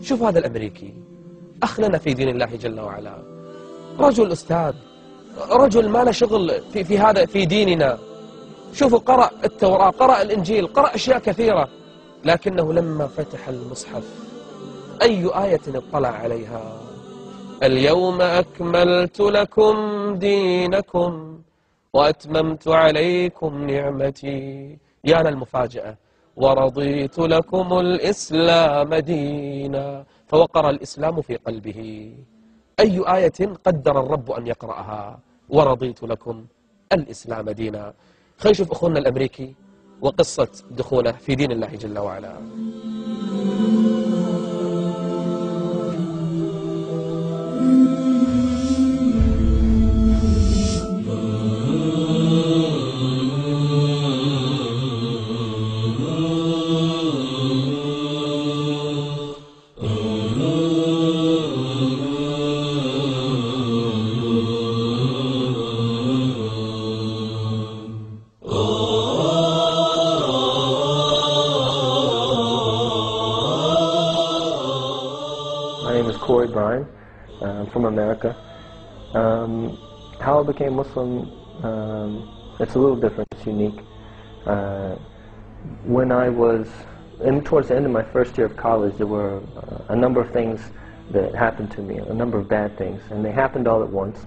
شوف هذا الأمريكي أخ لنا في دين الله جل وعلا، رجل أستاذ، رجل ما له شغل في هذا في ديننا. شوفوا قرأ التوراة، قرأ الإنجيل، قرأ أشياء كثيرة، لكنه لما فتح المصحف أي آية اطلع عليها؟ اليوم أكملت لكم دينكم وأتممت عليكم نعمتي، يا للمفاجأة، ورضيت لكم الإسلام دينا، فوقر الإسلام في قلبه. أي آية قدر الرب أن يقرأها؟ ورضيت لكم الإسلام دينا. خلينا نشوف أخونا الأمريكي وقصة دخوله في دين الله جل وعلا. I'm from America. How I became Muslim, it's a little different, it's unique. When I was towards the end of my first year of college, there were a number of things that happened to me, a number of bad things, and they happened all at once.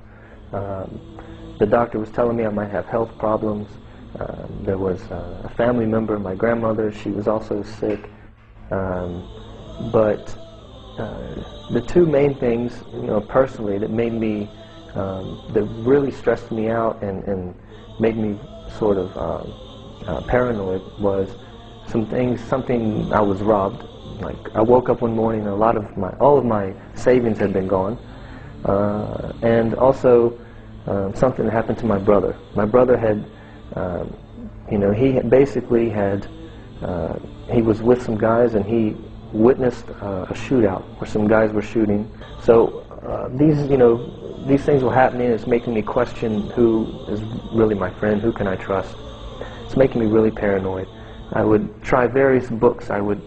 The doctor was telling me I might have health problems. There was a family member, my grandmother, she was also sick. But the two main things, personally, that made me, that really stressed me out and made me sort of paranoid was something I was robbed. Like, I woke up one morning and all of my savings had been gone. And also something that happened to my brother. My brother had, he had basically he was with some guys and he witnessed a shootout where some guys were shooting. So these things were happening. It's making me question who is really my friend, who can I trust. It's making me really paranoid. I would try various books. I would,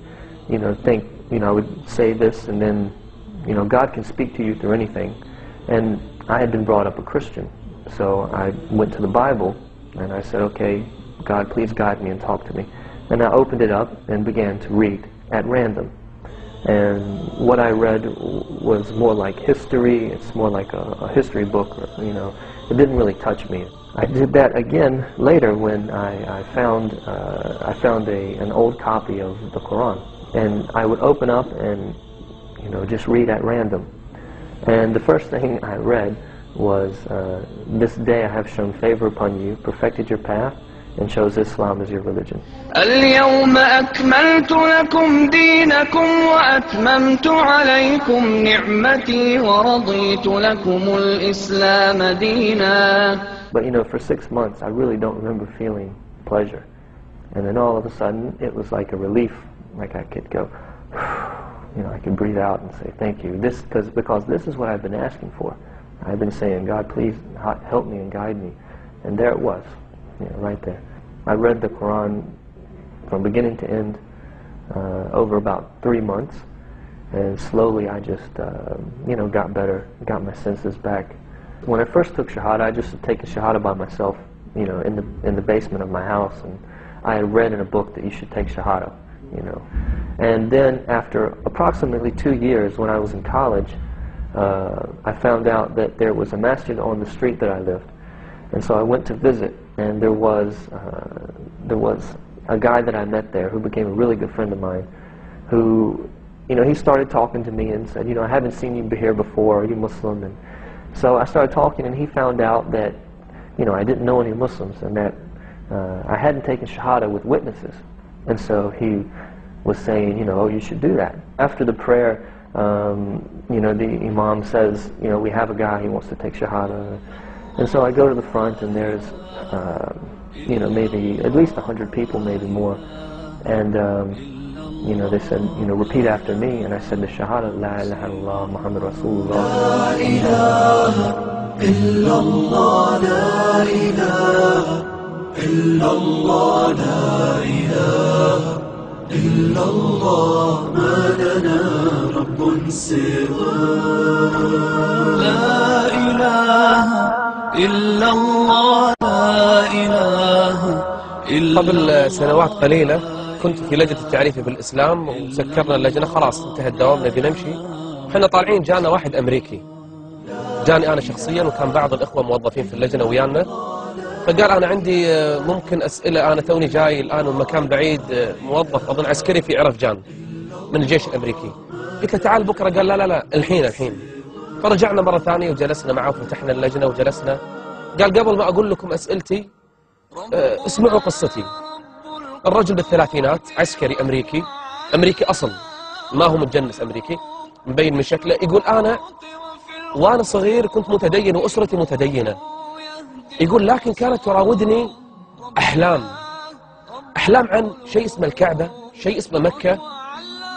think, I would say this and then, God can speak to you through anything. And I had been brought up a Christian. So I went to the Bible and I said, okay, God, please guide me and talk to me. And I opened it up and began to read at random. And what I read was more like history. It's more like a history book, it didn't really touch me. I did that again later when I found an old copy of the Quran. And I would open up and, just read at random. And the first thing I read was, this day I have shown favor upon you, perfected your path, and chose Islam as your religion. اليوم أكملت لكم دينكم وأتممت عليكم نعمتي ورضيت لكم الإسلام دينا. But for 6 months I really don't remember feeling pleasure. And then all of a sudden it was like a relief, like I could go, I could breathe out and say thank you. Because this is what I've been asking for. I've been saying, God, please help me and guide me. And there it was. Right there. I read the Quran from beginning to end over about 3 months, and slowly I just, got better, got my senses back. When I first took Shahada, I just had taken Shahada by myself, in the basement of my house, and I had read in a book that you should take Shahada, And then after approximately 2 years, when I was in college, I found out that there was a masjid on the street that I lived. And so I went to visit, and there was a guy that I met there who became a really good friend of mine, who, he started talking to me and said, I haven't seen you here before, are you Muslim? And so I started talking, and he found out that, I didn't know any Muslims, and that I hadn't taken Shahada with witnesses. And so he was saying, oh, you should do that. After the prayer, the Imam says, we have a guy, he wants to take Shahada. And so I go to the front, and there's, maybe at least 100 people, maybe more. And, they said, repeat after me. And I said the Shahada, La ilaha illallah, Muhammad Rasulullah. La ilaha illallah, la ilaha illallah, la ilaha illallah, ma lana rabbun لا إله إلا الله، لا إله إلا قبل سنوات قليلة كنت في لجنة التعريف بالإسلام وسكرنا اللجنة، خلاص انتهى الدوام نبي نمشي. احنا طالعين جانا واحد امريكي، جاني انا شخصيا وكان بعض الاخوة موظفين في اللجنة ويانا، فقال انا عندي ممكن اسئلة، انا توني جاي الان والمكان بعيد، موظف اظن عسكري في عرفجان من الجيش الامريكي. قلت له تعال بكرة، قال لا الحين. فرجعنا مرة ثانية وجلسنا معه وفتحنا اللجنة وجلسنا. قال قبل ما اقول لكم اسئلتي اسمعوا قصتي. الرجل بالثلاثينات، عسكري امريكي اصل، ما هو متجنس امريكي، مبين من شكله. يقول انا وانا صغير كنت متدين واسرتي متدينة. يقول لكن كانت تراودني احلام عن شيء اسمه الكعبة، شيء اسمه مكة.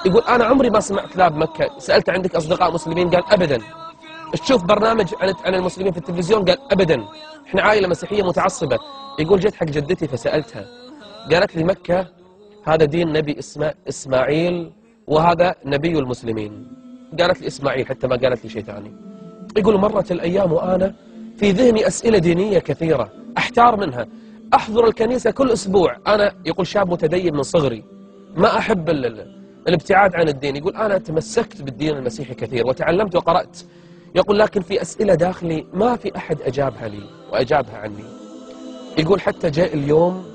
يقول انا عمري ما سمعت لا بمكة. سألت عندك اصدقاء مسلمين؟ قال ابدا. تشوف برنامج عن المسلمين في التلفزيون؟ قال ابدا، احنا عائلة مسيحية متعصبة. يقول جيت حق جدتي فسألتها، قالت لي مكة هذا دين نبي اسمه اسماعيل وهذا نبي المسلمين. قالت لي اسماعيل حتى ما قالت لي شيء ثاني. يقول مرت الايام وانا في ذهني اسئلة دينية كثيرة احتار منها. احضر الكنيسة كل اسبوع، انا يقول شاب متدين من صغري، ما احب الابتعاد عن الدين. يقول انا تمسكت بالدين المسيحي كثير وتعلمت وقرأت. يقول لكن في اسئلة داخلي ما في احد اجابها لي واجابها عني. يقول حتى جاء اليوم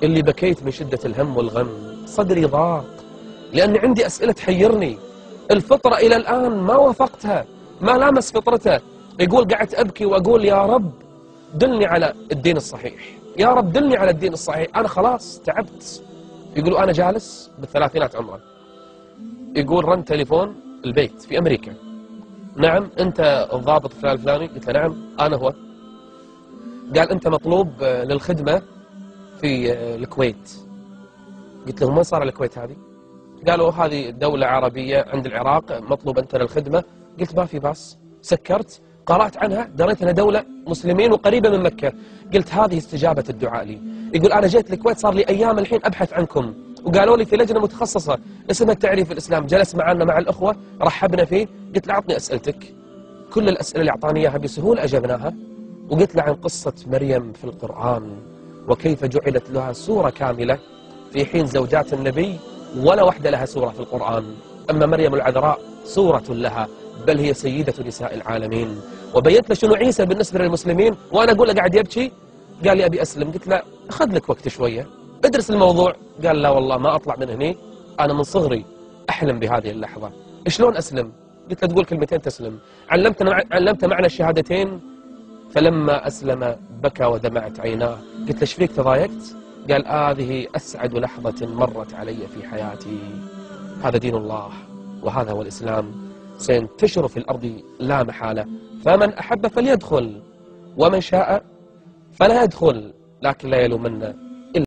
اللي بكيت من شدة الهم والغم، صدري ضاق لأن عندي أسئلة تحيرني. الفطرة إلى الآن ما وافقتها، ما لامس فطرته. يقول قعدت أبكي وأقول يا رب دلني على الدين الصحيح، يا رب دلني على الدين الصحيح، أنا خلاص تعبت. يقولوا أنا جالس بالثلاثينات عمره. يقول رن تليفون البيت في أمريكا، نعم أنت الضابط فلان الفلاني؟ قلت له نعم أنا هو. قال أنت مطلوب للخدمة في الكويت. قلت لهم من صار الكويت هذه؟ قالوا هذه دولة عربية عند العراق، مطلوب أنت للخدمة. قلت ما في باس. سكرت قرأت عنها، دريت أنها دولة مسلمين وقريبة من مكة. قلت هذه استجابة الدعاء لي. يقول أنا جيت الكويت صار لي أيام الحين أبحث عنكم، وقالوا لي في لجنة متخصصة اسمها التعريف الإسلام. جلس معنا مع الأخوة رحبنا فيه. قلت له أعطني أسئلتك. كل الأسئلة اللي أعطاني إياها بسهولة أجبناها. وقلت له عن قصة مريم في القرآن وكيف جعلت لها سورة كاملة في حين زوجات النبي ولا واحدة لها سورة في القرآن. أما مريم العذراء سورة لها، بل هي سيدة نساء العالمين. وبينت له شنو عيسى بالنسبة للمسلمين، وأنا أقول له قاعد يبكي. قال لي أبي أسلم. قلت له أخذ لك وقت شوية، ادرس الموضوع. قال لا والله ما أطلع من هني، أنا من صغري أحلم بهذه اللحظة. شلون أسلم؟ قلت له تقول كلمتين تسلم. علمت معنى الشهادتين. فلما أسلم بكى ودمعت عيناه. قلت له ايش فيك تضايقت؟ قال هذه أسعد لحظة مرت علي في حياتي. هذا دين الله وهذا هو الإسلام، سينتشر في الأرض لا محالة. فمن أحب فليدخل ومن شاء فلا يدخل، لكن لا يلومن